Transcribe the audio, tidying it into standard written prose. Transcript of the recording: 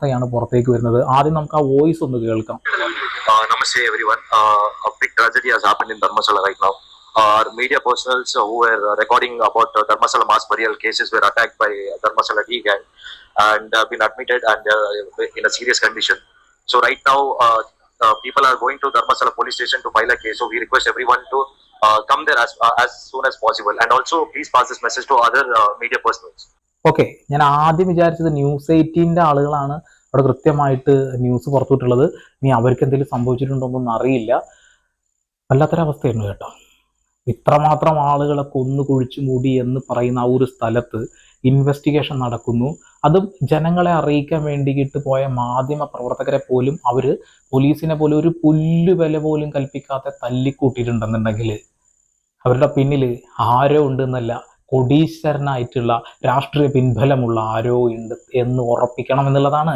ാണ് പുറത്തേക്ക് വരുന്നത്. ആദ്യം നമുക്ക് ആ വോയിസ് ഒന്ന് കേൾക്കാം. Namaste everyone. A big tragedy has happened in Dharmasala right now. Our media personals who were recording about Dharmasala mass burial cases were attacked by Dharmasala D gang and been admitted and in a serious condition. So right now, people are going to Dharmasala police station to file a case. So we request everyone to come there as soon as possible. And also, please pass this message to other media personals. Okay, ഞാൻ ആദ്യം വിചാരിച്ചത് news 18 ആളുകളാണ് അവിടെ കൃത്യമായിട്ട് news പുറത്തുവിട്ടുള്ളത്. ഇനി അവർക്ക് എന്തെങ്കിലും സംഭവിച്ചിട്ടുണ്ടോന്നൊന്നും അറിയില്ല. വല്ലാത്തൊരവസ്ഥയായിരുന്നു കേട്ടോ. ഇത്രമാത്രം ആളുകളെ കൊന്നു കുഴിച്ചു മൂടി എന്ന് പറയുന്ന ആ ഒരു സ്ഥലത്ത് ഇൻവെസ്റ്റിഗേഷൻ നടക്കുന്നു. അതും ജനങ്ങളെ അറിയിക്കാൻ വേണ്ടിയിട്ട് പോയ മാധ്യമ പ്രവർത്തകരെ പോലും അവർ പോലീസിനെ പോലും ഒരു പുല്ലുവില പോലും കൽപ്പിക്കാതെ തല്ലിക്കൂട്ടിയിട്ടുണ്ടെന്നുണ്ടെങ്കിൽ അവരുടെ പിന്നിൽ ആരോ ഉണ്ടെന്നല്ല, കൊടീശ്വരനായിട്ടുള്ള രാഷ്ട്രീയ പിൻബലമുള്ള ആരോ ഉണ്ട് എന്ന് ഉറപ്പിക്കണം എന്നുള്ളതാണ്.